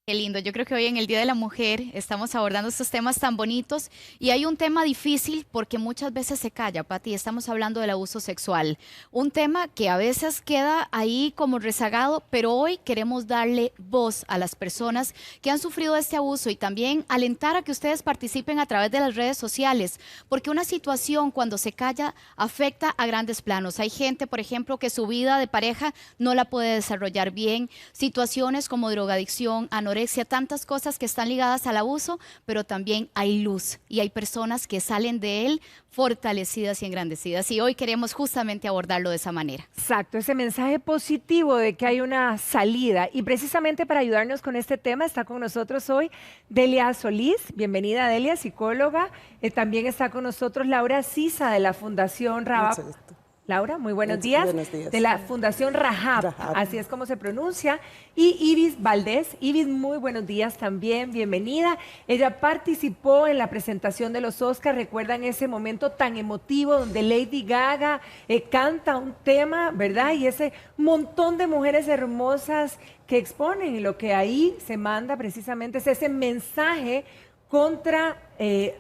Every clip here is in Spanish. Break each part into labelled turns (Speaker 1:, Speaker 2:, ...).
Speaker 1: Qué lindo, yo creo que hoy en el Día de la Mujer estamos abordando estos temas tan bonitos y hay un tema difícil porque muchas veces se calla, Pati, estamos hablando del abuso sexual, un tema que a veces queda ahí como rezagado, pero hoy queremos darle voz a las personas que han sufrido este abuso y también alentar a que ustedes participen a través de las redes sociales, porque una situación cuando se calla afecta a grandes planos. Hay gente, por ejemplo, que su vida de pareja no la puede desarrollar bien, situaciones como drogadicción, anorexia, tantas cosas que están ligadas al abuso, pero también hay luz y hay personas que salen de él fortalecidas y engrandecidas. Y hoy queremos justamente abordarlo de esa manera.
Speaker 2: Exacto, ese mensaje positivo de que hay una salida. Y precisamente para ayudarnos con este tema está con nosotros hoy Delia Solís. Bienvenida, Delia, psicóloga. También está con nosotros Laura Sisa de la Fundación Rahab.
Speaker 3: Mucho gusto.
Speaker 2: Laura, muy buenos días.
Speaker 3: Buenos días.
Speaker 2: De la Fundación Rahab,
Speaker 3: Rahab.
Speaker 2: así es como se pronuncia. Y Ibis Valdés. Ibis, muy buenos días también, bienvenida. Ella participó en la presentación de los Oscars. ¿Recuerdan ese momento tan emotivo donde Lady Gaga canta un tema, verdad? Y ese montón de mujeres hermosas que exponen, y lo que ahí se manda precisamente es ese mensaje contra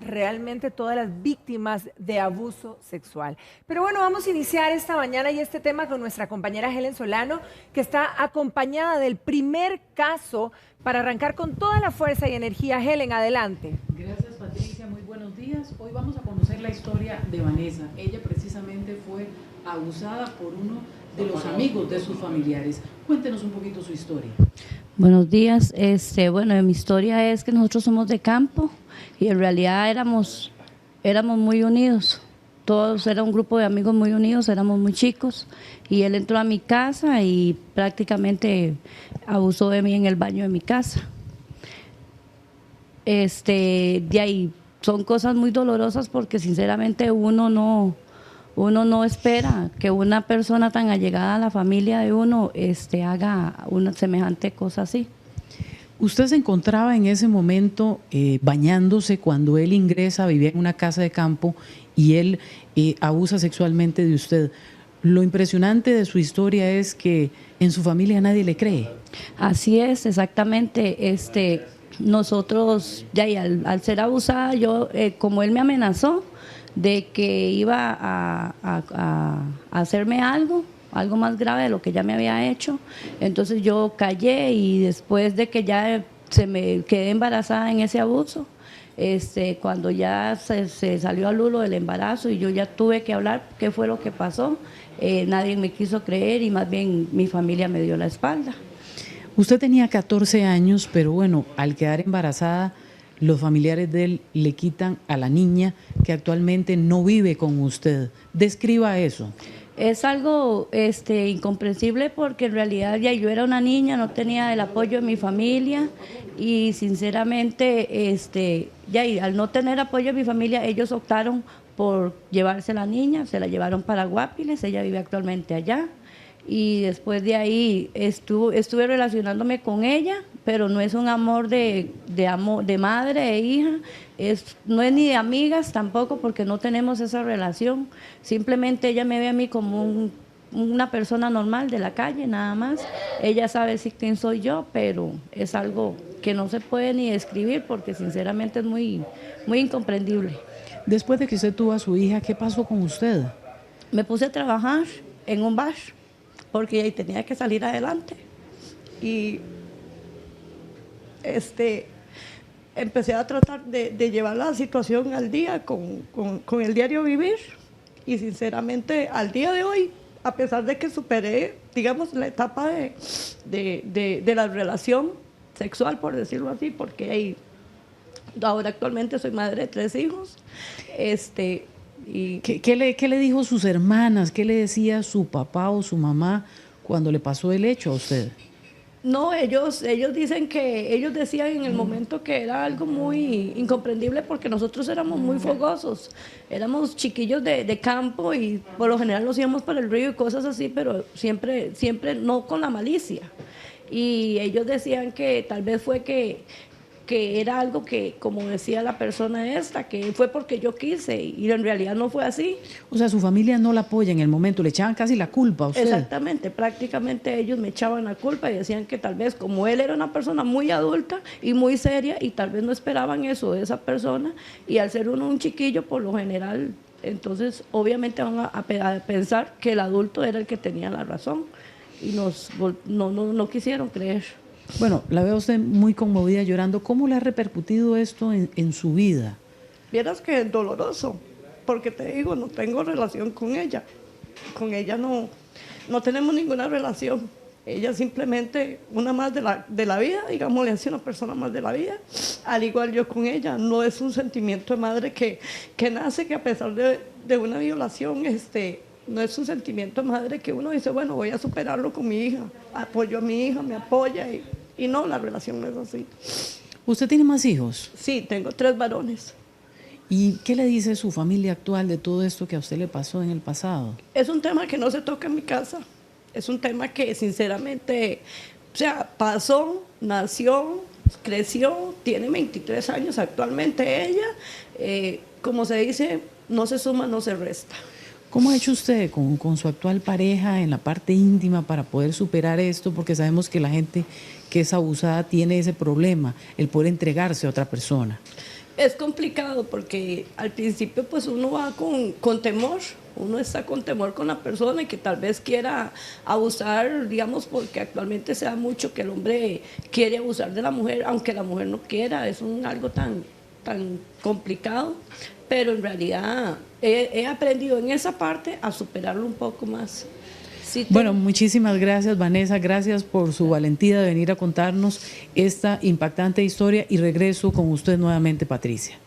Speaker 2: realmente todas las víctimas de abuso sexual. Pero bueno, vamos a iniciar esta mañana y este tema con nuestra compañera Helen Solano, que está acompañada del primer caso para arrancar con toda la fuerza y energía. Helen, adelante.
Speaker 4: Gracias, Patricia, muy buenos días. Hoy vamos a conocer la historia de Vanessa. Ella precisamente fue abusada por uno de los amigos de sus familiares. Cuéntenos un poquito su historia.
Speaker 5: Buenos días. Bueno, mi historia es que nosotros somos de campo y en realidad éramos muy unidos. Todos era un grupo de amigos muy unidos, éramos muy chicos y él entró a mi casa y prácticamente abusó de mí en el baño de mi casa. De ahí son cosas muy dolorosas porque sinceramente uno no espera que una persona tan allegada a la familia de uno haga una semejante cosa así.
Speaker 4: Usted se encontraba en ese momento bañándose cuando él ingresa, vivía en una casa de campo y él abusa sexualmente de usted. Lo impresionante de su historia es que en su familia nadie le cree.
Speaker 5: Así es, exactamente. Nosotros, ya y al ser abusada, yo, como él me amenazó de que iba a hacerme algo más grave de lo que ya me había hecho, entonces yo callé y después de que ya se me quedé embarazada en ese abuso, cuando ya se salió a lulo del embarazo y yo ya tuve que hablar qué fue lo que pasó, nadie me quiso creer y más bien mi familia me dio la espalda.
Speaker 4: Usted tenía 14 años, pero bueno, al quedar embarazada, los familiares de él le quitan a la niña que actualmente no vive con usted. Describa eso.
Speaker 5: Es algo incomprensible porque en realidad ya yo era una niña, no tenía el apoyo de mi familia y sinceramente y al no tener apoyo de mi familia ellos optaron por llevarse a la niña, se la llevaron para Guapiles, ella vive actualmente allá. Y después de ahí estuve relacionándome con ella, pero no es un amor de madre e hija, no es ni de amigas tampoco porque no tenemos esa relación, simplemente ella me ve a mí como una persona normal de la calle, nada más. Ella sabe sí quién soy yo, pero es algo que no se puede ni describir porque sinceramente es muy, muy incomprendible.
Speaker 4: Después de que usted tuvo a su hija, ¿qué pasó con usted?
Speaker 5: Me puse a trabajar en un bar porque ahí tenía que salir adelante y empecé a tratar de llevar la situación al día con el diario vivir y sinceramente al día de hoy, a pesar de que superé, digamos, la etapa de la relación sexual, por decirlo así, porque ahora actualmente soy madre de 3 hijos,
Speaker 4: ¿Qué le dijo sus hermanas? ¿Qué le decía su papá o su mamá cuando le pasó el hecho a usted?
Speaker 5: No, ellos dicen que ellos decían en el momento que era algo muy incomprendible porque nosotros éramos muy fogosos, éramos chiquillos de campo y por lo general nos íbamos para el río y cosas así, pero siempre no con la malicia. Y ellos decían que tal vez fue que que era algo que, como decía la persona esta, que fue porque yo quise y en realidad no fue así.
Speaker 4: O sea, su familia no la apoya en el momento, le echaban casi la culpa a usted.
Speaker 5: Exactamente, prácticamente ellos me echaban la culpa y decían que tal vez como él era una persona muy adulta y muy seria y tal vez no esperaban eso de esa persona y al ser uno un chiquillo por lo general, entonces obviamente van a pensar que el adulto era el que tenía la razón y no quisieron creer.
Speaker 4: Bueno, la veo a usted muy conmovida, llorando. ¿Cómo le ha repercutido esto en su vida?
Speaker 5: Vieras que es doloroso, porque te digo, no tengo relación con ella. Con ella no tenemos ninguna relación. Ella simplemente una más de la vida, digámosle así, una persona más de la vida. Al igual yo con ella, no es un sentimiento de madre que nace, que a pesar de una violación, no es un sentimiento de madre que uno dice, bueno, voy a superarlo con mi hija. Apoyo a mi hija, me apoya y no, la relación no es así.
Speaker 4: ¿Usted tiene más hijos?
Speaker 5: Sí, tengo 3 varones.
Speaker 4: ¿Y qué le dice su familia actual de todo esto que a usted le pasó en el pasado?
Speaker 5: Es un tema que no se toca en mi casa. Es un tema que sinceramente, o sea, pasó, nació, creció, tiene 23 años actualmente ella. Como se dice, no se suma, no se resta.
Speaker 4: ¿Cómo ha hecho usted con su actual pareja en la parte íntima para poder superar esto? Porque sabemos que la gente que es abusada tiene ese problema, el poder entregarse a otra persona.
Speaker 5: Es complicado porque al principio pues uno va con temor, uno está con temor con la persona y que tal vez quiera abusar, digamos, porque actualmente se da mucho que el hombre quiere abusar de la mujer, aunque la mujer no quiera, es algo tan complicado, pero en realidad he aprendido en esa parte a superarlo un poco más. Sí,
Speaker 4: bueno, muchísimas gracias, Vanessa, gracias por su valentía de venir a contarnos esta impactante historia y regreso con usted nuevamente, Patricia.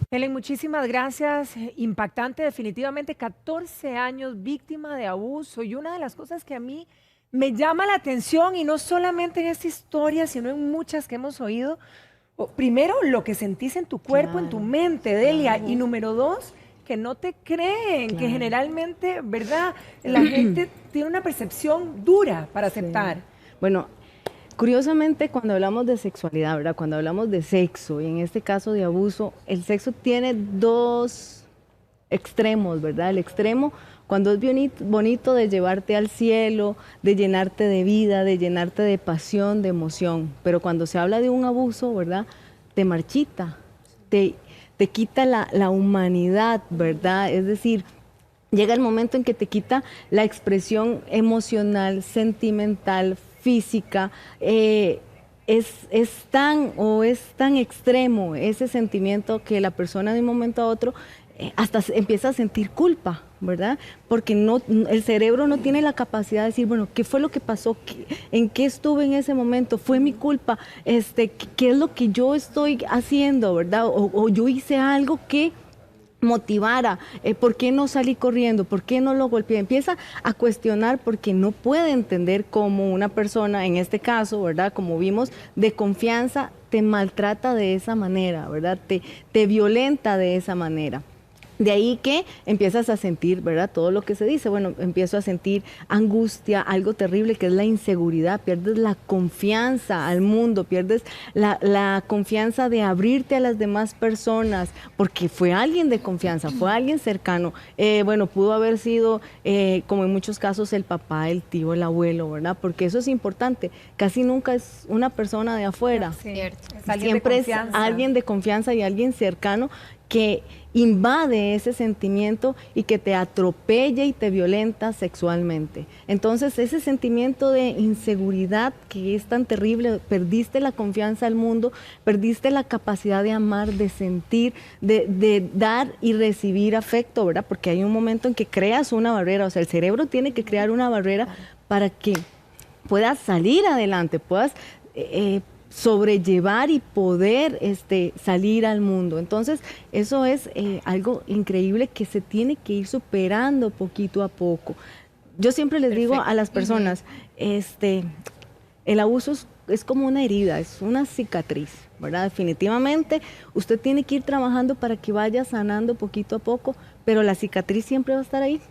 Speaker 2: Helen, muchísimas gracias. Impactante, definitivamente, 14 años víctima de abuso y una de las cosas que a mí me llama la atención y no solamente en esta historia, sino en muchas que hemos oído, primero, lo que sentís en tu cuerpo, claro, en tu mente, Delia, y número 2, que no te creen, claro, que generalmente, ¿verdad? La gente tiene una percepción dura para aceptar.
Speaker 3: Sí. Bueno, curiosamente cuando hablamos de sexualidad, ¿verdad? Cuando hablamos de sexo, y en este caso de abuso, el sexo tiene 2 extremos, ¿verdad? El extremo cuando es bonito de llevarte al cielo, de llenarte de vida, de llenarte de pasión, de emoción, pero cuando se habla de un abuso, ¿verdad? Te marchita, te quita la humanidad, ¿verdad? Es decir, llega el momento en que te quita la expresión emocional, sentimental, física. Es tan extremo ese sentimiento que la persona de un momento a otro hasta empieza a sentir culpa, ¿verdad? Porque el cerebro no tiene la capacidad de decir, bueno, ¿qué fue lo que pasó? ¿En qué estuve en ese momento? ¿Fue mi culpa? ¿Qué es lo que yo estoy haciendo, verdad? O yo hice algo que motivara, ¿por qué no salí corriendo? ¿Por qué no lo golpeé? Empieza a cuestionar porque no puede entender cómo una persona, en este caso, ¿verdad? Como vimos, de confianza, te maltrata de esa manera, ¿verdad? Te violenta de esa manera. De ahí que empiezas a sentir, ¿verdad? Todo lo que se dice, bueno, empiezo a sentir angustia, algo terrible que es la inseguridad, pierdes la confianza al mundo, pierdes la confianza de abrirte a las demás personas, porque fue alguien de confianza, fue alguien cercano. Bueno, pudo haber sido, como en muchos casos, el papá, el tío, el abuelo, ¿verdad? Porque eso es importante, casi nunca es una persona de afuera,
Speaker 2: sí,
Speaker 3: siempre es alguien de confianza y alguien cercano que invade ese sentimiento y que te atropella y te violenta sexualmente. Entonces, ese sentimiento de inseguridad que es tan terrible, perdiste la confianza al mundo, perdiste la capacidad de amar, de sentir, de dar y recibir afecto, ¿verdad? Porque hay un momento en que creas una barrera, o sea, el cerebro tiene que crear una barrera para que puedas salir adelante, puedas sobrellevar y poder salir al mundo. Entonces, eso es algo increíble que se tiene que ir superando poquito a poco. Yo siempre les digo a las personas, el abuso es como una herida, es una cicatriz, ¿verdad? Definitivamente, usted tiene que ir trabajando para que vaya sanando poquito a poco, pero la cicatriz siempre va a estar ahí.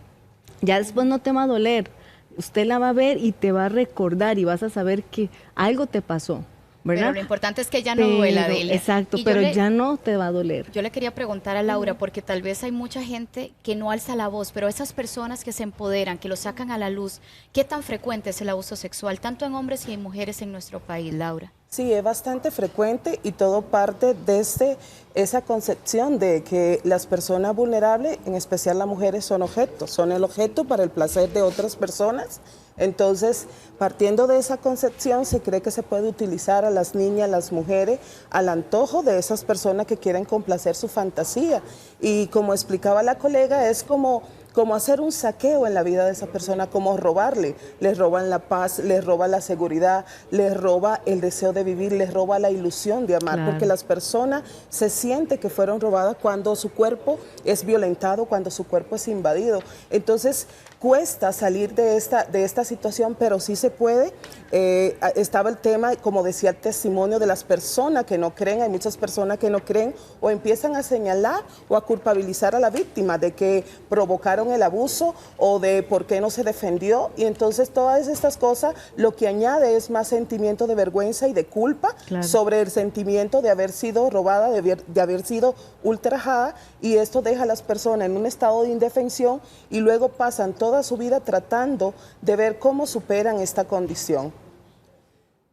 Speaker 3: Ya después no te va a doler, usted la va a ver y te va a recordar y vas a saber que algo te pasó, ¿verdad?
Speaker 1: Pero lo importante es que ya no duela, Delia.
Speaker 3: Exacto,
Speaker 1: Y
Speaker 3: pero ya no te va a doler.
Speaker 1: Yo le quería preguntar a Laura, porque tal vez hay mucha gente que no alza la voz, pero esas personas que se empoderan, que lo sacan a la luz, ¿qué tan frecuente es el abuso sexual, tanto en hombres y en mujeres en nuestro país, Laura?
Speaker 6: Sí, es bastante frecuente y todo parte desde esa concepción de que las personas vulnerables, en especial las mujeres, son objetos, son el objeto para el placer de otras personas. Entonces, partiendo de esa concepción, se cree que se puede utilizar a las niñas, las mujeres, al antojo de esas personas que quieren complacer su fantasía. Y como explicaba la colega, es como hacer un saqueo en la vida de esa persona, como robarle. Les roban la paz, les roba la seguridad, les roba el deseo de vivir, les roba la ilusión de amar,
Speaker 3: Claro.
Speaker 6: porque las personas se sienten que fueron robadas cuando su cuerpo es violentado, cuando su cuerpo es invadido. Entonces, cuesta salir de esta situación, pero sí se puede. Estaba el tema, como decía, el testimonio de las personas que no creen. Hay muchas personas que no creen o empiezan a señalar o a culpabilizar a la víctima de que provocaron el abuso o de por qué no se defendió. Y entonces todas estas cosas lo que añade es más sentimiento de vergüenza y de culpa sobre el sentimiento de haber sido robada, de haber sido ultrajada, y esto deja a las personas en un estado de indefensión y luego pasan toda su vida tratando de ver cómo superan esta condición.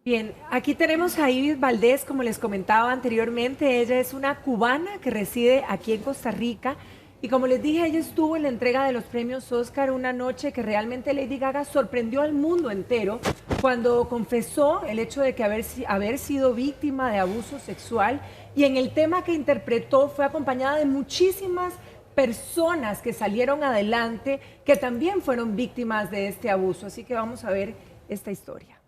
Speaker 2: Bien, aquí tenemos a Ibis Valdés, como les comentaba anteriormente. Ella es una cubana que reside aquí en Costa Rica. Y como les dije, ella estuvo en la entrega de los premios Oscar, una noche que realmente Lady Gaga sorprendió al mundo entero cuando confesó el hecho de que haber sido víctima de abuso sexual. Y en el tema que interpretó fue acompañada de muchísimas personas que salieron adelante, que también fueron víctimas de este abuso. Así que vamos a ver esta historia.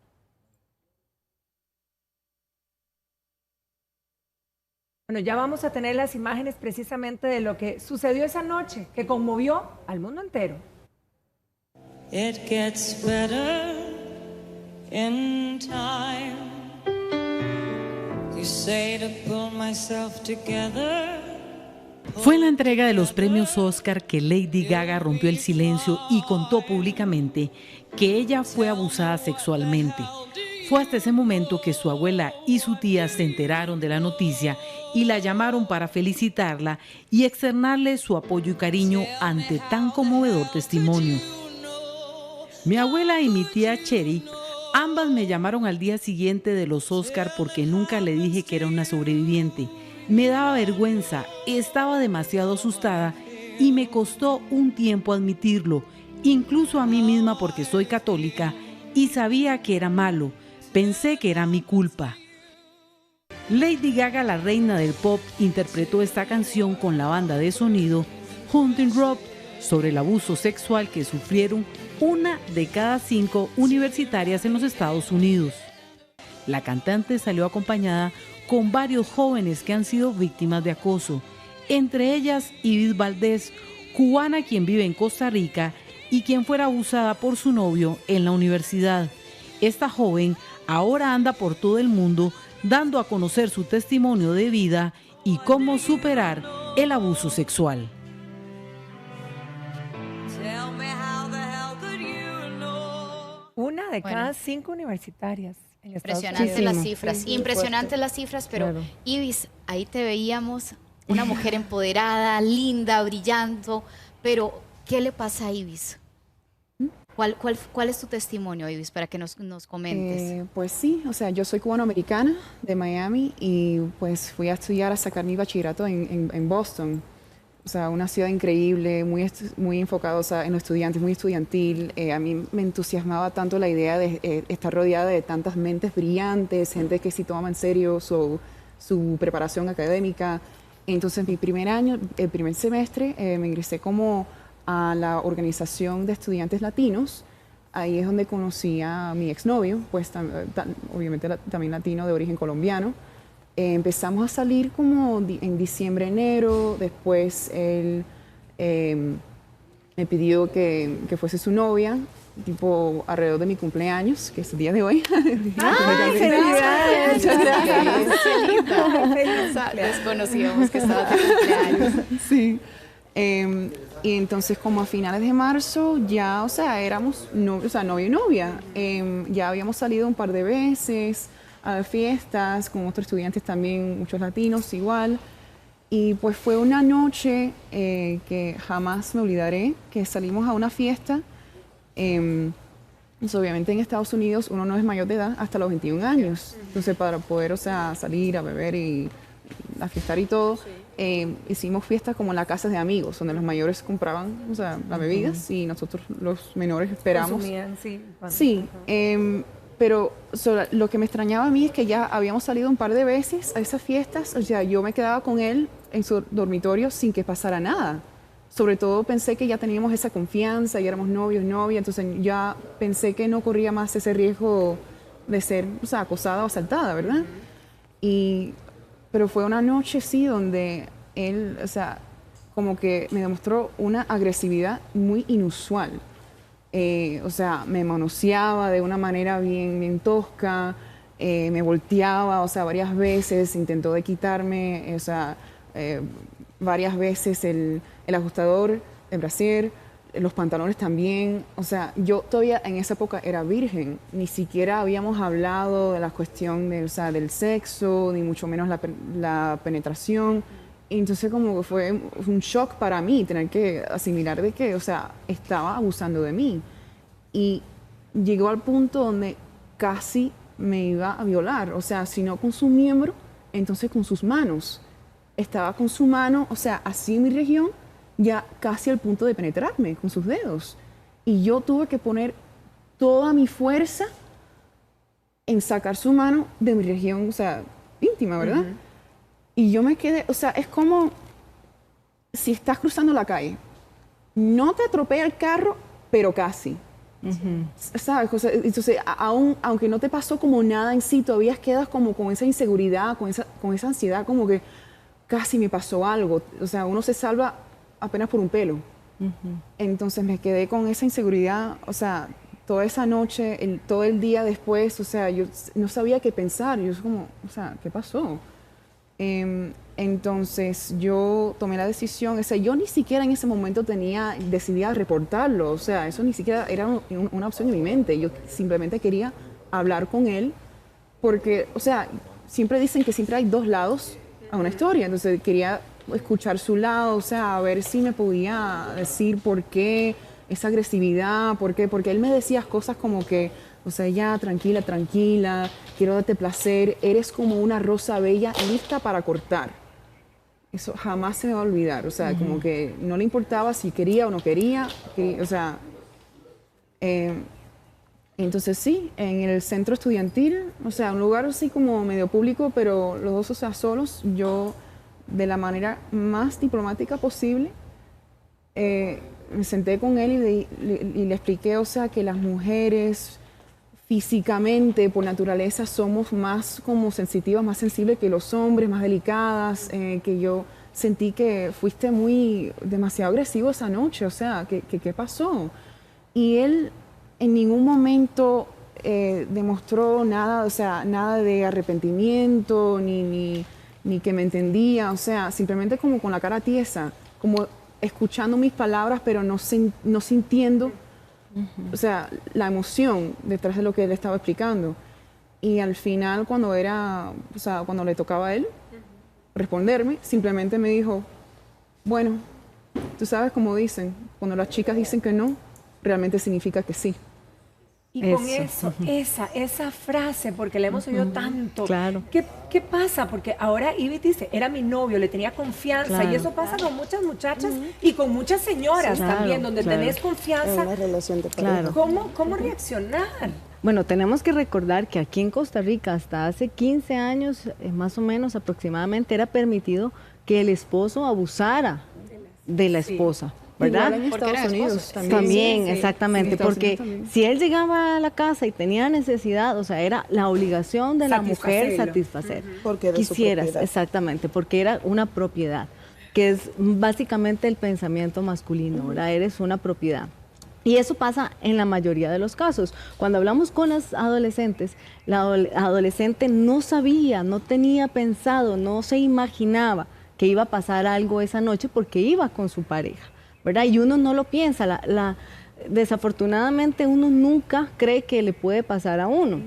Speaker 2: Bueno, ya vamos a tener las imágenes precisamente de lo que sucedió esa noche, que conmovió al mundo entero.
Speaker 7: It gets better in time. You say to pull myself together.
Speaker 8: Fue en la entrega de los premios Oscar que Lady Gaga rompió el silencio y contó públicamente que ella fue abusada sexualmente. Fue hasta ese momento que su abuela y su tía se enteraron de la noticia y la llamaron para felicitarla y externarle su apoyo y cariño ante tan conmovedor testimonio. Mi abuela y mi tía Cherry, ambas me llamaron al día siguiente de los Oscar porque nunca le dije que era una sobreviviente. Me daba vergüenza, estaba demasiado asustada y me costó un tiempo admitirlo, incluso a mí misma porque soy católica y sabía que era malo. Pensé que era mi culpa. Lady Gaga, la reina del pop, interpretó esta canción con la banda de sonido Hunting Rope sobre el abuso sexual que sufrieron 1 de cada 5 universitarias en los Estados Unidos. La cantante salió acompañada con varios jóvenes que han sido víctimas de acoso, entre ellas Ibis Valdés, cubana quien vive en Costa Rica y quien fuera abusada por su novio en la universidad. Esta joven ahora anda por todo el mundo dando a conocer su testimonio de vida y cómo superar el abuso sexual.
Speaker 2: Una de cada 5 universitarias.
Speaker 1: Impresionantes las cifras, impresionantes las cifras, pero
Speaker 3: Claro.
Speaker 1: Ibis, ahí te veíamos una mujer empoderada, linda, brillando, pero ¿qué le pasa a Ibis? ¿Cuál es tu testimonio, Ibis, para que nos comentes?
Speaker 9: Pues sí, o sea, yo soy cubano-americana de Miami y pues fui a estudiar, a sacar mi bachillerato en Boston. O sea, una ciudad increíble, muy enfocada, o sea, en los estudiantes, muy estudiantil. A mí me entusiasmaba tanto la idea de estar rodeada de tantas mentes brillantes, gente que sí toma en serio su preparación académica. Entonces, mi primer año, el primer semestre, me ingresé como a la organización de estudiantes latinos. Ahí es donde conocí a mi exnovio, pues obviamente también latino de origen colombiano. Empezamos a salir como en diciembre, enero. Después él me pidió que fuese su novia, tipo alrededor de mi cumpleaños, que es el día de hoy.
Speaker 2: ¡Ay, felicidades!
Speaker 9: Muchas gracias.
Speaker 1: ¡Qué linda! Desconocíamos que estabas de cumpleaños.
Speaker 9: Sí. Y entonces como a finales de marzo ya, o sea, éramos novio y novia. Ya habíamos salido un par de veces, a fiestas con otros estudiantes también, muchos latinos igual. Y pues fue una noche que jamás me olvidaré, que salimos a una fiesta. Pues obviamente en Estados Unidos uno no es mayor de edad hasta los 21 años. Entonces para poder, o sea, salir a beber y a fiestar y todo, hicimos fiestas como en la casa de amigos, donde los mayores compraban, o sea, las bebidas y nosotros los menores esperamos.
Speaker 2: Consumían, sí.
Speaker 9: Sí, pero lo que me extrañaba a mí es que ya habíamos salido un par de veces a esas fiestas, o sea, yo me quedaba con él en su dormitorio sin que pasara nada. Sobre todo pensé que ya teníamos esa confianza y éramos novios, novia, entonces ya pensé que no corría más ese riesgo de ser, o sea, acosada o asaltada, ¿verdad? Pero fue una noche, sí, donde él, o sea, como que me demostró una agresividad muy inusual. O sea, me manoseaba de una manera bien tosca, me volteaba, o sea, varias veces, intentó de quitarme, o sea, varias veces el ajustador, el brasier, los pantalones también. O sea, yo todavía en esa época era virgen, ni siquiera habíamos hablado de la cuestión de, o sea, del sexo, ni mucho menos la penetración. Entonces como que fue un shock para mí tener que asimilar de que, o sea, estaba abusando de mí. Y llegó al punto donde casi me iba a violar. O sea, si no con su miembro, entonces con sus manos. Estaba con su mano, o sea, así en mi región, ya casi al punto de penetrarme con sus dedos. Y yo tuve que poner toda mi fuerza en sacar su mano de mi región, o sea, íntima, ¿verdad? Y yo me quedé, o sea, es como si estás cruzando la calle. No te atropella el carro, pero casi. ¿Sabes? O sea, entonces, aunque no te pasó como nada en sí, todavía quedas como con esa inseguridad, con esa ansiedad, como que casi me pasó algo. O sea, uno se salva apenas por un pelo. Entonces me quedé con esa inseguridad, o sea, toda esa noche, todo el día después, o sea, yo no sabía qué pensar. Yo como, o sea, ¿qué pasó? Entonces yo tomé la decisión, o sea, yo ni siquiera en ese momento decidía reportarlo, o sea, eso ni siquiera era una opción en mi mente. Yo simplemente quería hablar con él porque, o sea, siempre dicen que siempre hay dos lados a una historia, entonces quería escuchar su lado, o sea, a ver si me podía decir por qué esa agresividad, porque él me decía cosas como que, o sea, ya, tranquila, tranquila, quiero darte placer, eres como una rosa bella lista para cortar. Eso jamás se me va a olvidar, o sea, como que no le importaba si quería o no quería, o sea, entonces sí, en el centro estudiantil, o sea, un lugar así como medio público, pero los dos, o sea, solos, yo de la manera más diplomática posible, me senté con él y le expliqué, o sea, que las mujeres físicamente, por naturaleza, somos más como sensitivas, más sensibles que los hombres, más delicadas, que yo sentí que fuiste demasiado agresivo esa noche, o sea, ¿qué pasó? Y él en ningún momento demostró nada, o sea, nada de arrepentimiento, ni que me entendía, o sea, simplemente como con la cara tiesa, como escuchando mis palabras, pero no sintiendo, o sea, la emoción detrás de lo que él estaba explicando. Y al final, cuando le tocaba a él responderme, simplemente me dijo, bueno, tú sabes cómo dicen, cuando las chicas dicen que no, realmente significa que sí.
Speaker 2: Y con eso, esa frase, porque la hemos oído tanto.
Speaker 3: Claro.
Speaker 2: ¿Qué pasa? Porque ahora Ivy dice, era mi novio, le tenía confianza.
Speaker 3: Claro.
Speaker 2: Y eso pasa con muchas muchachas y con muchas señoras también, donde tenés confianza.
Speaker 6: En una relación de pareja.
Speaker 2: ¿Cómo reaccionar?
Speaker 3: Bueno, tenemos que recordar que aquí en Costa Rica, hasta hace 15 años, más o menos aproximadamente, era permitido que el esposo abusara de la esposa. ¿Verdad?
Speaker 9: Igual en Estados Unidos
Speaker 3: también,
Speaker 2: sí.
Speaker 3: exactamente,
Speaker 9: Sí,
Speaker 3: porque
Speaker 9: también.
Speaker 3: si él llegaba a la casa y tenía necesidad, o sea, era la obligación de la mujer satisfacer.
Speaker 6: Porque era su
Speaker 3: Quisieras,
Speaker 6: propiedad.
Speaker 3: exactamente, porque era una propiedad, que es básicamente el pensamiento masculino, ¿verdad? Eres una propiedad. Y eso pasa en la mayoría de los casos. Cuando hablamos con las adolescentes, la adolescente no sabía, no tenía pensado, no se imaginaba que iba a pasar algo esa noche porque iba con su pareja, ¿verdad? Y uno no lo piensa, desafortunadamente uno nunca cree que le puede pasar a uno.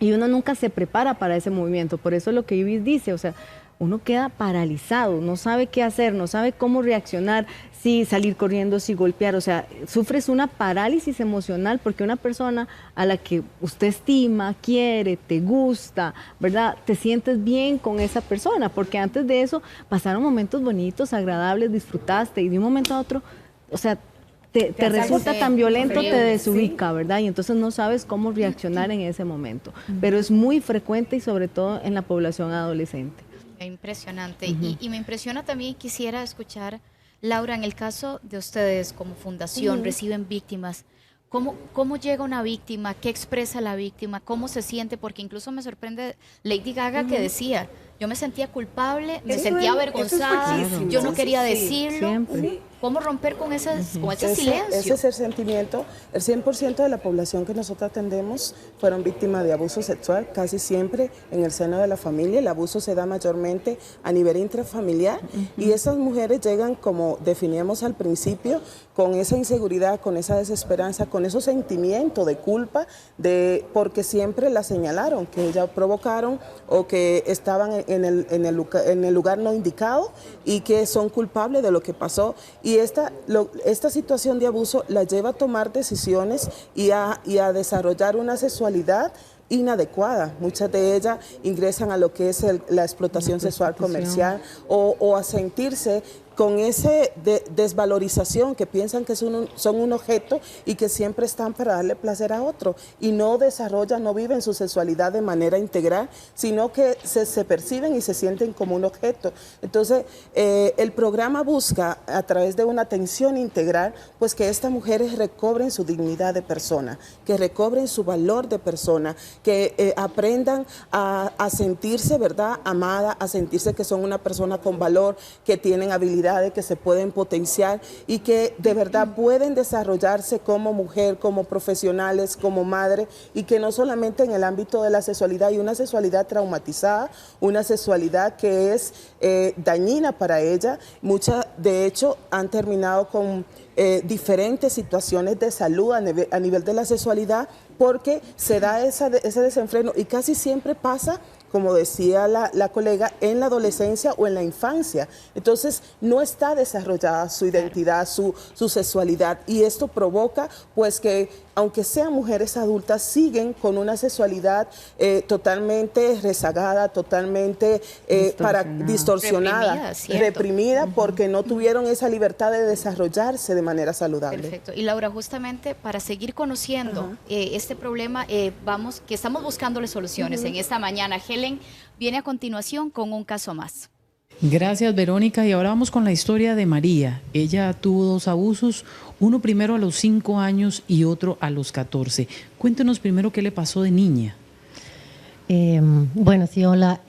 Speaker 3: y uno nunca se prepara para ese movimiento. Por eso es lo que Ibis dice, o sea, uno queda paralizado, no sabe qué hacer, no sabe cómo reaccionar, si salir corriendo, si golpear, o sea, sufres una parálisis emocional porque una persona a la que usted estima, quiere, te gusta, ¿verdad? Te sientes bien con esa persona, porque antes de eso pasaron momentos bonitos, agradables, disfrutaste y de un momento a otro, o sea, te resulta tan violento, te desubica, ¿verdad? Y entonces no sabes cómo reaccionar en ese momento. Pero es muy frecuente y sobre todo en la población adolescente.
Speaker 1: Impresionante. Y me impresiona también, quisiera escuchar, Laura, en el caso de ustedes como fundación, reciben víctimas. ¿Cómo llega una víctima? ¿Qué expresa la víctima? ¿Cómo se siente? Porque incluso me sorprende Lady Gaga que decía, yo me sentía culpable, me sentía avergonzada, yo no quería decirlo.
Speaker 3: Siempre.
Speaker 1: ¿Cómo romper con ese silencio?
Speaker 6: Ese es el sentimiento. El 100% de la población que nosotros atendemos fueron víctimas de abuso sexual, casi siempre en el seno de la familia. El abuso se da mayormente a nivel intrafamiliar y esas mujeres llegan, como definíamos al principio, con esa inseguridad, con esa desesperanza, con esos sentimientos de culpa, porque siempre la señalaron, que ellas provocaron o que estaban en el lugar no indicado y que son culpables de lo que pasó. Y esta situación de abuso la lleva a tomar decisiones y a desarrollar una sexualidad inadecuada. Muchas de ellas ingresan a lo que es la explotación sexual comercial o a sentirse con esa desvalorización, que piensan que son un objeto y que siempre están para darle placer a otro y no desarrollan, no viven su sexualidad de manera integral, sino que se perciben y se sienten como un objeto. Entonces, el programa busca, a través de una atención integral, pues que estas mujeres recobren su dignidad de persona, que recobren su valor de persona, que aprendan a sentirse, ¿verdad?, amada, a sentirse que son una persona con valor, que tienen habilidades, que se pueden potenciar y que de verdad pueden desarrollarse como mujer, como profesionales, como madre, y que no solamente en el ámbito de la sexualidad, y una sexualidad traumatizada, una sexualidad que es dañina para ella. Muchas, de hecho, han terminado con diferentes situaciones de salud a nivel de la sexualidad, porque se da ese desenfreno y casi siempre pasa, como decía la colega, en la adolescencia o en la infancia. Entonces, no está desarrollada su identidad, su sexualidad, y esto provoca, pues, que aunque sean mujeres adultas, siguen con una sexualidad totalmente rezagada, totalmente distorsionada, reprimida, porque no tuvieron esa libertad de desarrollarse de manera saludable.
Speaker 1: Perfecto. Y Laura, justamente para seguir conociendo este problema, que estamos buscándole soluciones en esta mañana. Helen viene a continuación con un caso más.
Speaker 4: Gracias, Verónica. Y ahora vamos con la historia de María. Ella tuvo 2 abusos, uno primero a los 5 años y otro a los 14. Cuéntenos primero qué le pasó de niña.
Speaker 10: Bueno, sí, hola.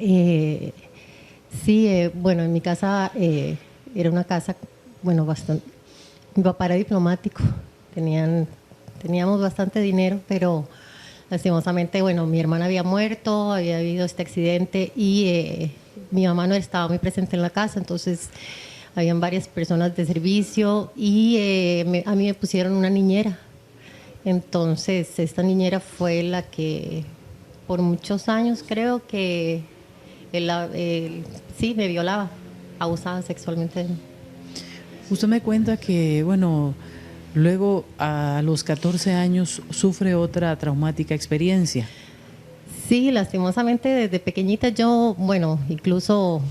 Speaker 10: Bueno, en mi casa era una casa, bueno, bastante. Mi papá era diplomático, teníamos bastante dinero, pero lastimosamente, bueno, mi hermana había muerto, había habido este accidente y mi mamá no estaba muy presente en la casa, entonces habían varias personas de servicio y a mí me pusieron una niñera. Entonces, esta niñera fue la que por muchos años creo que sí, me violaba, abusaba sexualmente de mí.
Speaker 4: Usted me cuenta que, bueno, luego a los 14 años sufre otra traumática experiencia.
Speaker 10: Sí, lastimosamente desde pequeñita yo, bueno, incluso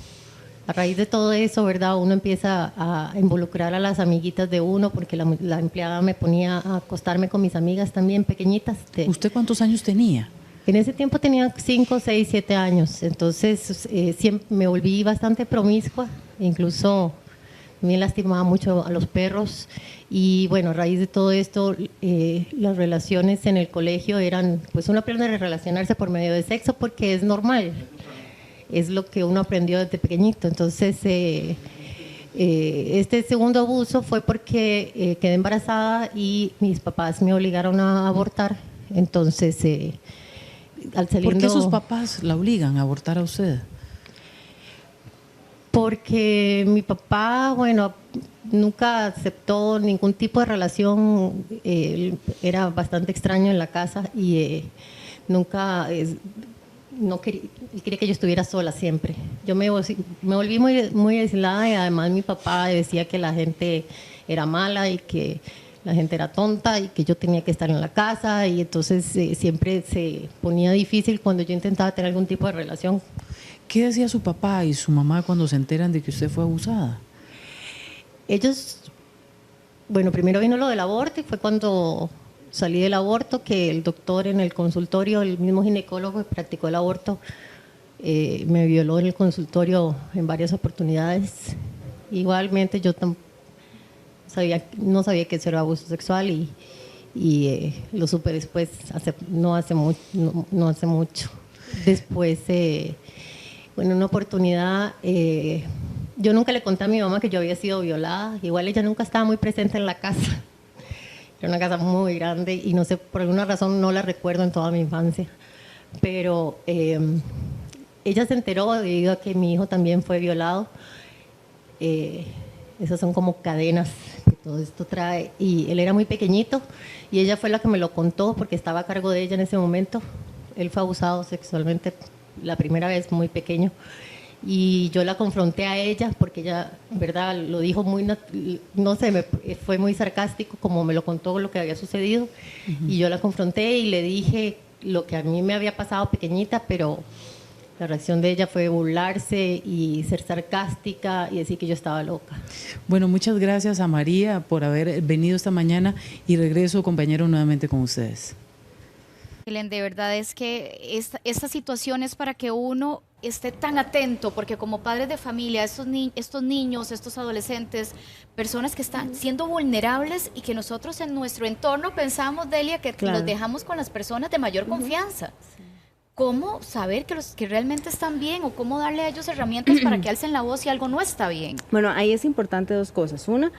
Speaker 10: a raíz de todo eso, ¿verdad? Uno empieza a involucrar a las amiguitas de uno porque la empleada me ponía a acostarme con mis amigas también pequeñitas.
Speaker 4: ¿Usted cuántos años tenía?
Speaker 10: En ese tiempo tenía 5, 6, 7 años, entonces siempre me volví bastante promiscua, incluso me lastimaba mucho a los perros y bueno, a raíz de todo esto las relaciones en el colegio eran, pues uno aprende a relacionarse por medio de sexo porque es normal, es lo que uno aprendió desde pequeñito. Entonces este segundo abuso fue porque quedé embarazada y mis papás me obligaron a abortar. Entonces
Speaker 4: ¿por qué sus papás la obligan a abortar a usted?
Speaker 10: Porque mi papá, bueno, nunca aceptó ningún tipo de relación, él era bastante extraño en la casa y nunca no quería, él quería que yo estuviera sola siempre. Yo me volví muy aislada, y además mi papá decía que la gente era mala y que la gente era tonta y que yo tenía que estar en la casa, y entonces siempre se ponía difícil cuando yo intentaba tener algún tipo de relación.
Speaker 4: ¿Qué decía su papá y su mamá cuando se enteran de que usted fue abusada?
Speaker 10: Ellos, bueno, primero vino lo del aborto, y fue cuando salí del aborto que el doctor en el consultorio, el mismo ginecólogo que practicó el aborto, me violó en el consultorio en varias oportunidades. Igualmente yo no sabía que eso era abuso sexual, y lo supe después, no hace mucho. Después, bueno, una oportunidad, yo nunca le conté a mi mamá que yo había sido violada. Igual ella nunca estaba muy presente en la casa. Era una casa muy grande y no sé, por alguna razón no la recuerdo en toda mi infancia. Pero ella se enteró debido a que mi hijo también fue violado. Esas son como cadenas que todo esto trae. Y él era muy pequeñito y ella fue la que me lo contó porque estaba a cargo de ella en ese momento. Él fue abusado sexualmente la primera vez muy pequeño. Y yo la confronté a ella porque ella, en verdad, lo dijo muy, no sé, fue muy sarcástico como me lo contó lo que había sucedido. Y yo la confronté y le dije lo que a mí me había pasado pequeñita, pero la reacción de ella fue burlarse y ser sarcástica y decir que yo estaba loca.
Speaker 4: Bueno, muchas gracias a María por haber venido esta mañana, y regreso, compañero, nuevamente con ustedes.
Speaker 1: Helen, de verdad es que esta situación es para que uno esté tan atento, porque como padres de familia, estos niños, estos adolescentes, personas que están siendo vulnerables y que nosotros en nuestro entorno pensamos, Delia, que los dejamos con las personas de mayor confianza. ¿Cómo saber que realmente están bien, o cómo darle a ellos herramientas para que alcen la voz si algo no está bien?
Speaker 3: Bueno, ahí es importante dos cosas. Una,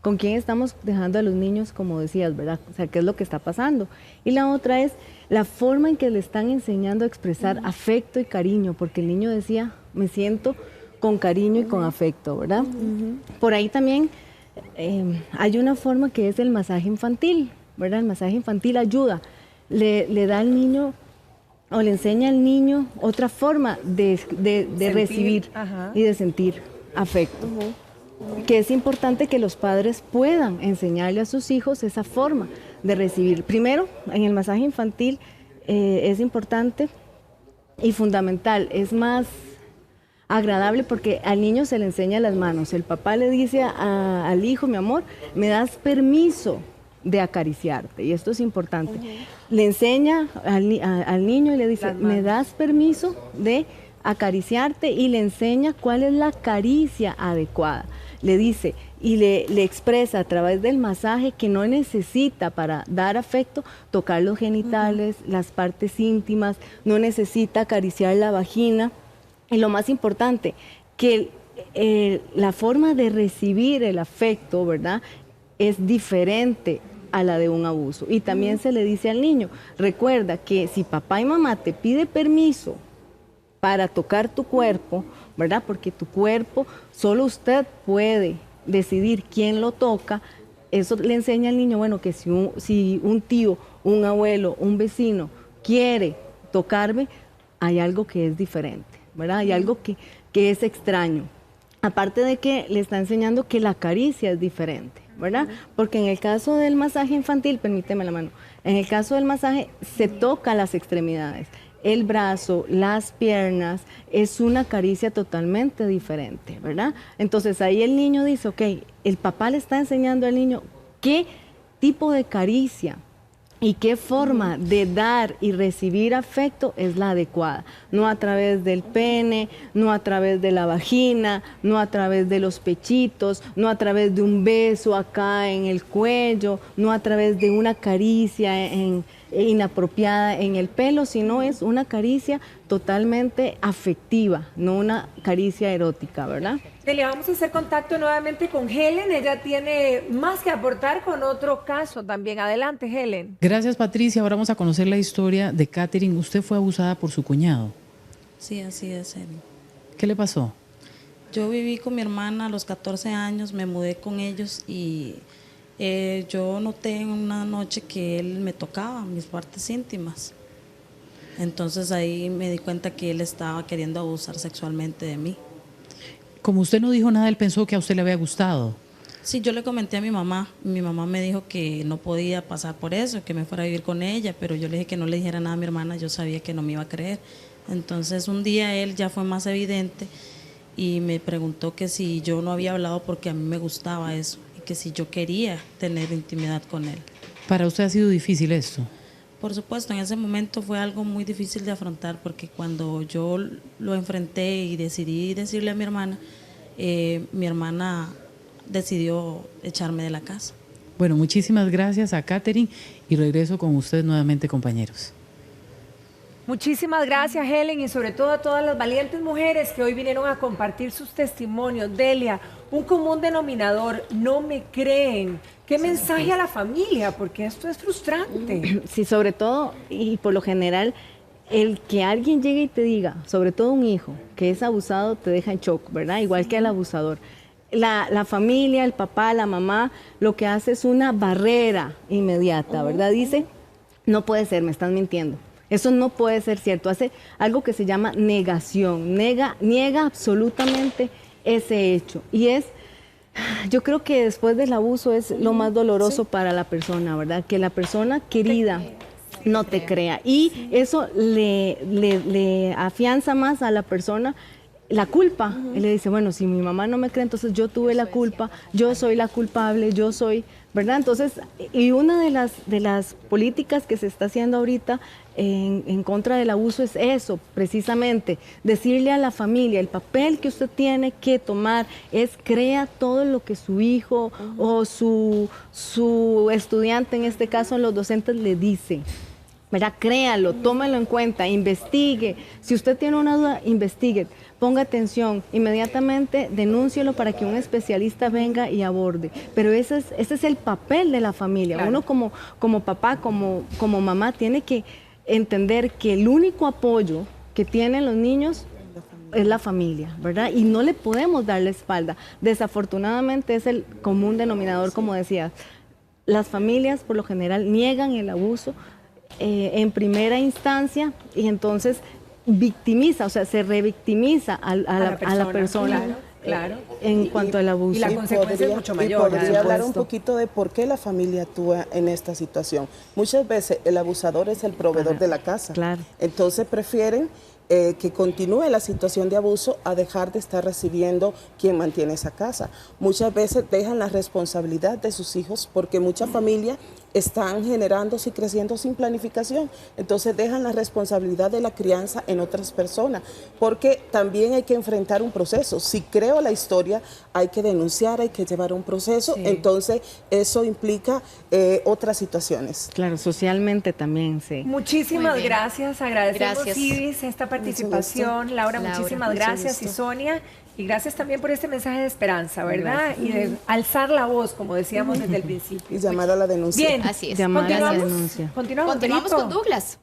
Speaker 3: con quién estamos dejando a los niños, como decías, ¿verdad? O sea, qué es lo que está pasando. Y la otra es la forma en que le están enseñando a expresar afecto y cariño, porque el niño decía, me siento con cariño y con afecto, ¿verdad? Por ahí también hay una forma que es el masaje infantil, ¿verdad? El masaje infantil ayuda, le da al niño o le enseña al niño otra forma de recibir y de sentir afecto. Que es importante que los padres puedan enseñarle a sus hijos esa forma de recibir. Primero, en el masaje infantil es importante y fundamental, es más agradable porque al niño se le enseña las manos. El papá le dice al hijo, mi amor, ¿me das permiso de acariciarte? Y esto es importante. Le enseña al niño y le dice, ¿me das permiso de acariciarte? Y le enseña cuál es la caricia adecuada. Le dice y le expresa a través del masaje que no necesita, para dar afecto, tocar los genitales, las partes íntimas, no necesita acariciar la vagina. Y lo más importante, que la forma de recibir el afecto, ¿verdad?, es diferente a la de un abuso. Y también se le dice al niño, recuerda que si papá y mamá te pide permiso para tocar tu cuerpo, ¿verdad? Porque tu cuerpo, solo usted puede decidir quién lo toca. Eso le enseña al niño, bueno, que si un tío, un abuelo, un vecino quiere tocarme, hay algo que es diferente, ¿verdad? Hay algo que es extraño. Aparte de que le está enseñando que la caricia es diferente, ¿verdad? Porque en el caso del masaje infantil, permíteme la mano, en el caso del masaje se toca las extremidades. El brazo, las piernas, es una caricia totalmente diferente, ¿verdad? Entonces ahí el niño dice, ok, el papá le está enseñando al niño qué tipo de caricia y qué forma de dar y recibir afecto es la adecuada. No a través del pene, no a través de la vagina, no a través de los pechitos, no a través de un beso acá en el cuello, no a través de una caricia inapropiada en el pelo, sino es una caricia totalmente afectiva, no una caricia erótica, ¿verdad?
Speaker 2: Delia, vamos a hacer contacto nuevamente con Helen. Ella tiene más que aportar con otro caso también. Adelante, Helen.
Speaker 4: Gracias, Patricia. Ahora vamos a conocer la historia de Catherine. Usted fue abusada por su cuñado.
Speaker 11: Sí, así es.
Speaker 4: ¿Qué le pasó?
Speaker 11: Yo viví con mi hermana a los 14 años, me mudé con ellos y yo noté en una noche que él me tocaba mis partes íntimas. Entonces ahí me di cuenta que él estaba queriendo abusar sexualmente de mí.
Speaker 4: Como usted no dijo nada, él pensó que a usted le había gustado.
Speaker 11: Sí, yo le comenté a mi mamá me dijo que no podía pasar por eso, que me fuera a vivir con ella, pero yo le dije que no le dijera nada a mi hermana, yo sabía que no me iba a creer. Entonces un día él ya fue más evidente y me preguntó que si yo no había hablado porque a mí me gustaba eso y que si yo quería tener intimidad con él.
Speaker 4: ¿Para usted ha sido difícil esto?
Speaker 11: Por supuesto, en ese momento fue algo muy difícil de afrontar porque cuando yo lo enfrenté y decidí decirle a mi hermana decidió echarme de la casa.
Speaker 4: Bueno, muchísimas gracias a Katherine y regreso con ustedes nuevamente, compañeros.
Speaker 2: Muchísimas gracias, Helen, y sobre todo a todas las valientes mujeres que hoy vinieron a compartir sus testimonios. Delia, un común denominador, no me creen. ¿Qué mensaje a la familia? Porque esto es frustrante.
Speaker 3: Sí, sobre todo, y por lo general, el que alguien llegue y te diga, sobre todo un hijo, que es abusado, te deja en shock, ¿verdad? Igual que al abusador. La familia, el papá, la mamá, lo que hace es una barrera inmediata, ¿verdad? Dice, no puede ser, me están mintiendo. Eso no puede ser cierto. Hace algo que se llama negación, niega absolutamente ese hecho. Y yo creo que después del abuso es lo más doloroso para la persona, ¿verdad? Que la persona querida no te crea. Y eso le afianza más a la persona la culpa. Él le dice, bueno, si mi mamá no me cree, entonces yo tuve la culpa, yo soy la culpable, yo soy, ¿verdad? Entonces, y una de las políticas que se está haciendo ahorita en contra del abuso es eso, precisamente, decirle a la familia, el papel que usted tiene que tomar es crea todo lo que su hijo o su estudiante, en este caso los docentes, le dicen. ¿Verdad? Créalo, tómelo en cuenta, investigue. Si usted tiene una duda, investigue, ponga atención, inmediatamente denúncielo para que un especialista venga y aborde. Pero ese es el papel de la familia. Claro. Uno como papá, como mamá, tiene que entender que el único apoyo que tienen los niños es la familia, ¿verdad? Y no le podemos dar la espalda. Desafortunadamente es el común denominador, como decías. Las familias, por lo general, niegan el abuso en primera instancia y entonces victimiza, o sea, se revictimiza a la persona.
Speaker 2: Claro.
Speaker 3: En cuanto al abuso.
Speaker 2: Y la consecuencia es mucho mayor.
Speaker 6: Podría hablar un poquito de por qué la familia actúa en esta situación. Muchas veces el abusador es el proveedor de la casa.
Speaker 3: Claro.
Speaker 6: Entonces prefieren que continúe la situación de abuso a dejar de estar recibiendo quien mantiene esa casa. Muchas veces dejan la responsabilidad de sus hijos porque muchas familias están generándose y creciendo sin planificación. Entonces dejan la responsabilidad de la crianza en otras personas porque también hay que enfrentar un proceso. Si creo la historia, hay que denunciar, hay que llevar un proceso. Sí. Entonces eso implica otras situaciones.
Speaker 3: Claro, socialmente también, sí.
Speaker 2: Muchísimas gracias. Agradecemos, Ibis, esta participación. Laura, muchísimas gracias. Y Sonia, y gracias también por este mensaje de esperanza, ¿verdad? Gracias. Y de alzar la voz, como decíamos desde el principio.
Speaker 6: Y llamar a la denuncia.
Speaker 2: Bien,
Speaker 1: así es.
Speaker 3: Llamar a la denuncia.
Speaker 2: Continuamos
Speaker 1: con Douglas.